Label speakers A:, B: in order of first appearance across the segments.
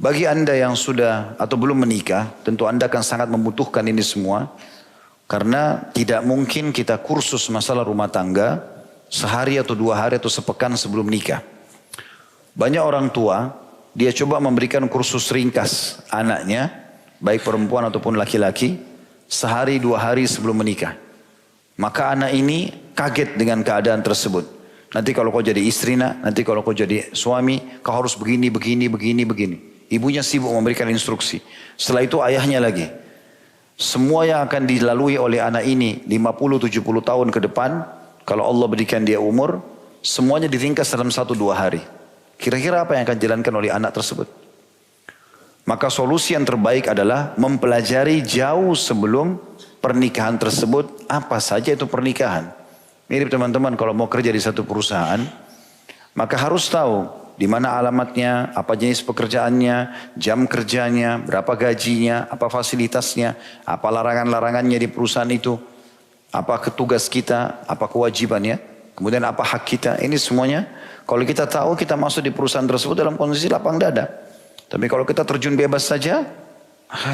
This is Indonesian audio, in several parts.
A: Bagi Anda yang sudah atau belum menikah, tentu Anda akan sangat membutuhkan ini semua. Karena tidak mungkin kita kursus masalah rumah tangga sehari atau 2 hari atau sepekan sebelum nikah. Banyak orang tua, dia coba memberikan kursus ringkas anaknya, baik perempuan ataupun laki-laki, sehari 2 hari sebelum menikah. Maka anak ini kaget dengan keadaan tersebut. Nanti kalau kau jadi istri nak, nanti kalau kau jadi suami, kau harus begini, begini, begini, begini. Ibunya sibuk memberikan instruksi. Setelah itu ayahnya lagi. Semua yang akan dilalui oleh anak ini 50-70 tahun ke depan, kalau Allah berikan dia umur, semuanya diringkas dalam 1-2 hari. Kira-kira apa yang akan dijalankan oleh anak tersebut? Maka solusi yang terbaik adalah mempelajari jauh sebelum pernikahan tersebut, apa saja itu pernikahan. Mirip teman-teman kalau mau kerja di satu perusahaan, maka harus tahu di mana alamatnya, apa jenis pekerjaannya, jam kerjanya, berapa gajinya, apa fasilitasnya, apa larangan-larangannya di perusahaan itu, apa tugas kita, apa kewajibannya, kemudian apa hak kita. Ini semuanya kalau kita tahu, kita masuk di perusahaan tersebut dalam kondisi lapang dada. Tapi kalau kita terjun bebas saja,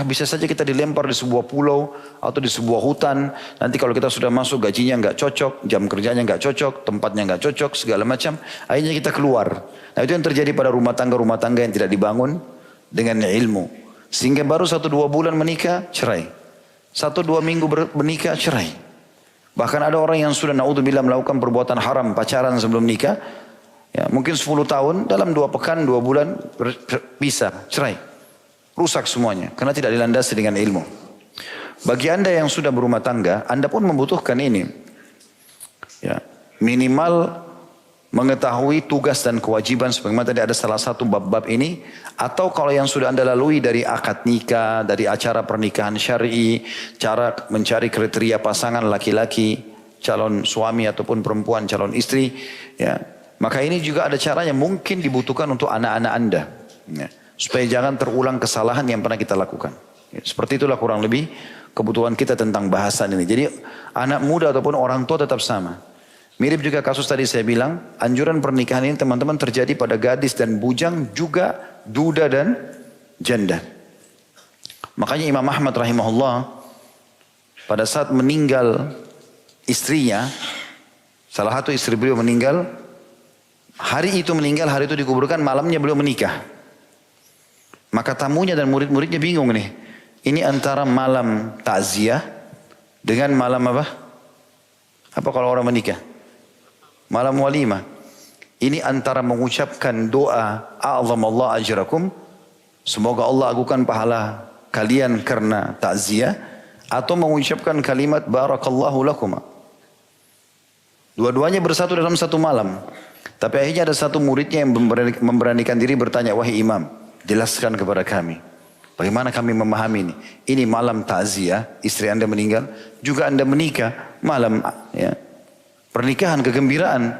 A: bisa saja kita dilempar di sebuah pulau atau di sebuah hutan. Nanti kalau kita sudah masuk gajinya nggak cocok, jam kerjanya nggak cocok, tempatnya nggak cocok, segala macam. Akhirnya kita keluar. Nah itu yang terjadi pada rumah tangga yang tidak dibangun dengan ilmu. Sehingga baru 1-2 bulan menikah, cerai. 1-2 minggu menikah, cerai. Bahkan ada orang yang sudah naudzubillah melakukan perbuatan haram, pacaran sebelum nikah. Ya, mungkin 10 tahun, dalam 2 pekan, 2 bulan bisa, cerai. Rusak semuanya, karena tidak dilandasi dengan ilmu. Bagi Anda yang sudah berumah tangga, Anda pun membutuhkan ini. Ya, minimal mengetahui tugas dan kewajiban, sebagaimana tadi ada salah satu bab-bab ini. Atau kalau yang sudah Anda lalui dari akad nikah, dari acara pernikahan syar'i, cara mencari kriteria pasangan laki-laki, calon suami ataupun perempuan, calon istri. Ya, maka ini juga ada caranya mungkin dibutuhkan untuk anak-anak Anda. Ya. Supaya jangan terulang kesalahan yang pernah kita lakukan. Seperti itulah kurang lebih kebutuhan kita tentang bahasan ini. Jadi anak muda ataupun orang tua tetap sama. Mirip juga kasus tadi saya bilang, anjuran pernikahan ini teman-teman terjadi pada gadis dan bujang, juga duda dan janda. Makanya Imam Ahmad rahimahullah pada saat meninggal istrinya, salah satu istri beliau meninggal, hari itu dikuburkan, malamnya beliau menikah. Maka tamunya dan murid-muridnya bingung nih. Ini antara malam takziah dengan malam apa? Apa kalau orang menikah? Malam walimah. Ini antara mengucapkan doa a'zamallahu ajrakum, semoga Allah agungkan pahala kalian karena takziah, atau mengucapkan kalimat barakallahu lakum. Dua-duanya bersatu dalam satu malam. Tapi akhirnya ada satu muridnya yang memberanikan diri bertanya, wahai imam, jelaskan kepada kami, bagaimana kami memahami ini. Ini malam takziah, istri Anda meninggal, juga Anda menikah, malam ya, pernikahan, kegembiraan.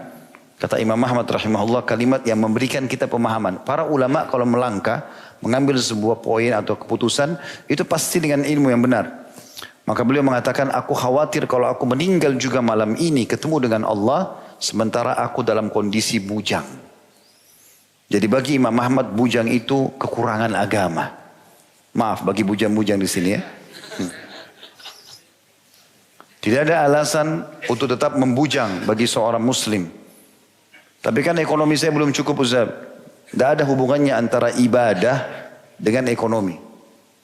A: Kata Imam Ahmad rahimahullah kalimat yang memberikan kita pemahaman. Para ulama kalau melangkah, mengambil sebuah poin atau keputusan, itu pasti dengan ilmu yang benar. Maka beliau mengatakan, aku khawatir kalau aku meninggal juga malam ini ketemu dengan Allah, sementara aku dalam kondisi bujang. Jadi bagi Imam Ahmad bujang itu kekurangan agama. Maaf bagi bujang-bujang di sini ya. Tidak ada alasan untuk tetap membujang bagi seorang muslim. Tapi kan ekonomi saya belum cukup Ustaz. Tidak ada hubungannya antara ibadah dengan ekonomi.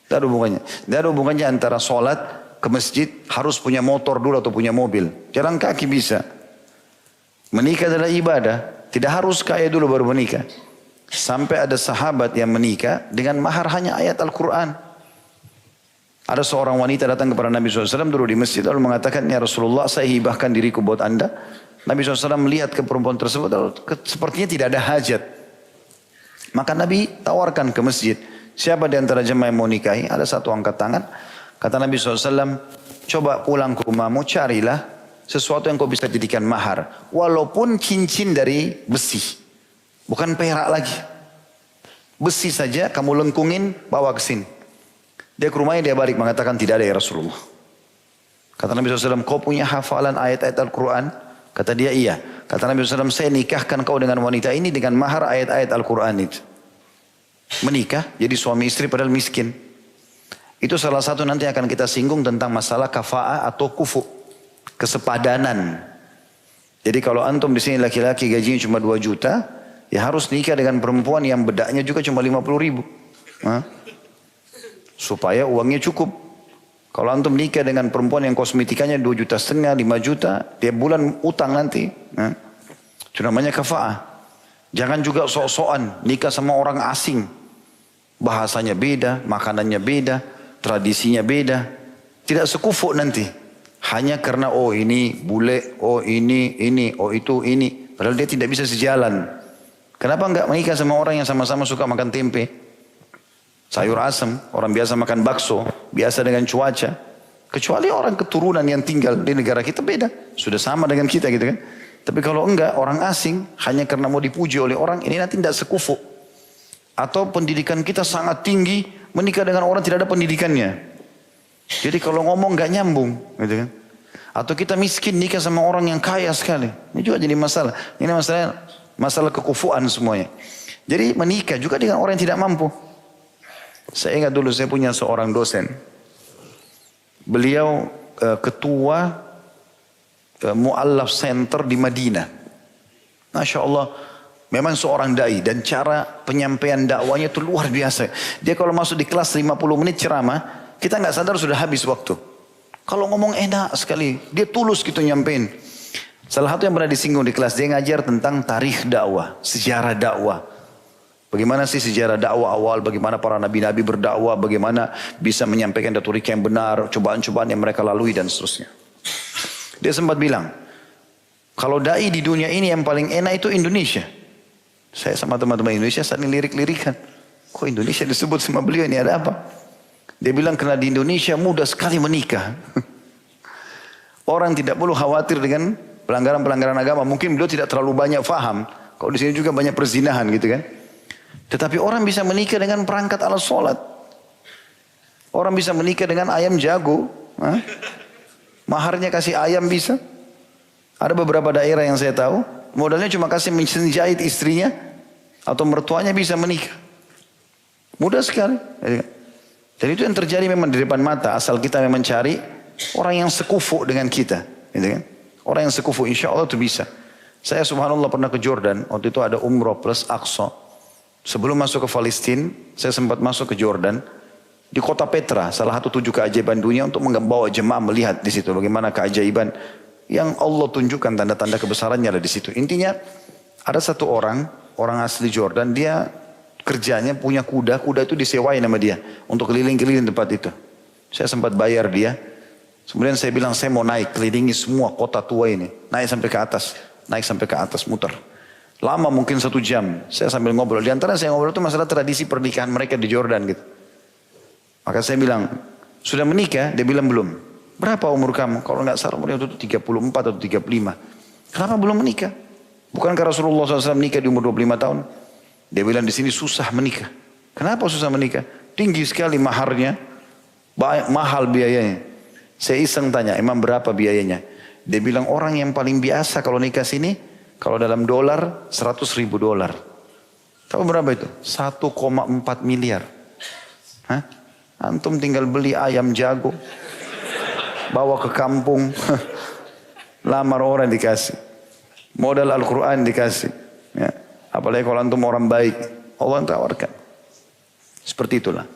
A: Tidak ada hubungannya. Tidak ada hubungannya antara sholat ke masjid harus punya motor dulu atau punya mobil. Jalan kaki bisa. Menikah adalah ibadah. Tidak harus kaya dulu baru menikah. Sampai ada sahabat yang menikah dengan mahar hanya ayat Al-Quran. Ada seorang wanita datang kepada Nabi SAW dulu di masjid lalu mengatakan, ya Rasulullah saya hibahkan diriku buat anda. Nabi SAW melihat ke perempuan tersebut lalu sepertinya tidak ada hajat. Maka Nabi tawarkan ke masjid, siapa di antara jemaah yang mau nikahi? Ada satu angkat tangan. Kata Nabi SAW, coba pulang ke rumahmu carilah sesuatu yang kau bisa jadikan mahar. Walaupun cincin dari besi. Bukan perak lagi. Besi saja kamu lengkungin bawa ke sini. Dia ke rumahnya dia balik mengatakan tidak ada ya Rasulullah. Kata Nabi SAW, kau punya hafalan ayat-ayat Al-Quran? Kata dia iya. Kata Nabi SAW, saya nikahkan kau dengan wanita ini dengan mahar ayat-ayat Al-Quran itu. menikah jadi suami istri padahal miskin. Itu salah satu nanti akan kita singgung tentang masalah kafa'ah atau kufu, kesepadanan. Jadi kalau antum di sini laki-laki gajinya cuma 2 juta, ya harus nikah dengan perempuan yang bedaknya juga cuma 50.000. Supaya uangnya cukup. Kalau antum nikah dengan perempuan yang kosmetikanya 2,5 juta, 5 juta, tiap bulan utang nanti. Itu namanya kafa'ah. Jangan juga sok-sokan nikah sama orang asing. Bahasanya beda, makanannya beda, tradisinya beda. Tidak sekufu nanti. Hanya karena oh ini bule, oh ini, oh itu, ini. Padahal dia tidak bisa sejalan. Kenapa enggak menikah sama orang yang sama-sama suka makan tempe? Sayur asam, orang biasa makan bakso, biasa dengan cuaca. Kecuali orang keturunan yang tinggal di negara kita beda. Sudah sama dengan kita gitu kan. Tapi kalau enggak, orang asing hanya karena mau dipuji oleh orang, ini nanti tidak sekufu. Atau pendidikan kita sangat tinggi, menikah dengan orang tidak ada pendidikannya. Jadi kalau ngomong enggak nyambung gitu kan. Atau kita miskin nikah sama orang yang kaya sekali. Ini juga jadi masalah. Ini masalah kekufuan semuanya. Jadi menikah juga dengan orang yang tidak mampu. Saya ingat dulu saya punya seorang dosen. Beliau ketua Mu'allaf Center di Madinah. Masya Allah. Memang seorang da'i. Dan cara penyampaian dakwanya itu luar biasa. Dia kalau masuk di kelas 50 menit ceramah. Kita nggak sadar sudah habis waktu. Kalau ngomong enak sekali. Dia tulus gitu nyampein. Salah satu yang pernah disinggung di kelas. Dia ngajar tentang tarikh dakwah. Sejarah dakwah. Bagaimana sih sejarah dakwah awal, bagaimana para nabi-nabi berdakwah, bagaimana bisa menyampaikan retorika yang benar, cobaan-cobaan yang mereka lalui dan seterusnya. Dia sempat bilang, kalau da'i di dunia ini yang paling enak itu Indonesia. Saya sama teman-teman Indonesia saling lirik-lirikan. Kok Indonesia disebut sama beliau, ini ada apa? Dia bilang karena di Indonesia mudah sekali menikah. Orang tidak perlu khawatir dengan pelanggaran-pelanggaran agama. Mungkin beliau tidak terlalu banyak faham. Kalau di sini juga banyak perzinahan gitu kan. Tetapi orang bisa menikah dengan perangkat alat sholat. Orang bisa menikah dengan ayam jago. Maharnya kasih ayam bisa. Ada beberapa daerah yang saya tahu. Modalnya cuma kasih mesin jahit istrinya. Atau mertuanya bisa menikah. Mudah sekali. Dan itu yang terjadi memang di depan mata. Asal kita memang cari orang yang sekufu dengan kita. Orang yang sekufu insya Allah itu bisa. Saya subhanallah pernah ke Jordan. Waktu itu ada umroh plus Aqsa. Sebelum masuk ke Palestina, saya sempat masuk ke Jordan. Di kota Petra, salah satu 7 keajaiban dunia untuk membawa jemaah melihat di situ. Bagaimana keajaiban yang Allah tunjukkan tanda-tanda kebesarannya ada di situ. Intinya ada satu orang asli Jordan, dia kerjanya punya kuda itu disewain sama dia. Untuk keliling-keliling tempat itu. Saya sempat bayar dia. Kemudian saya bilang saya mau naik, kelilingi semua kota tua ini. Naik sampai ke atas, muter. Lama mungkin 1 jam. Saya sambil ngobrol. Di antara saya ngobrol itu masalah tradisi pernikahan mereka di Jordan gitu. Maka saya bilang, sudah menikah? Dia bilang belum. Berapa umur kamu? Kalau nggak salah umurnya itu 34 atau 35. Kenapa belum menikah? Bukankah Rasulullah SAW menikah di umur 25 tahun? Dia bilang di sini susah menikah. Kenapa susah menikah? Tinggi sekali maharnya. Mahal biayanya. Saya iseng tanya, emang berapa biayanya? Dia bilang orang yang paling biasa kalau nikah sini, kalau dalam dolar, $100.000. Tahu berapa itu? 1,4 miliar. Antum tinggal beli ayam jago. Bawa ke kampung. Lamar orang dikasih. Modal Al-Quran dikasih. Ya. Apalagi kalau antum orang baik. Allah tawarkan. Seperti itulah.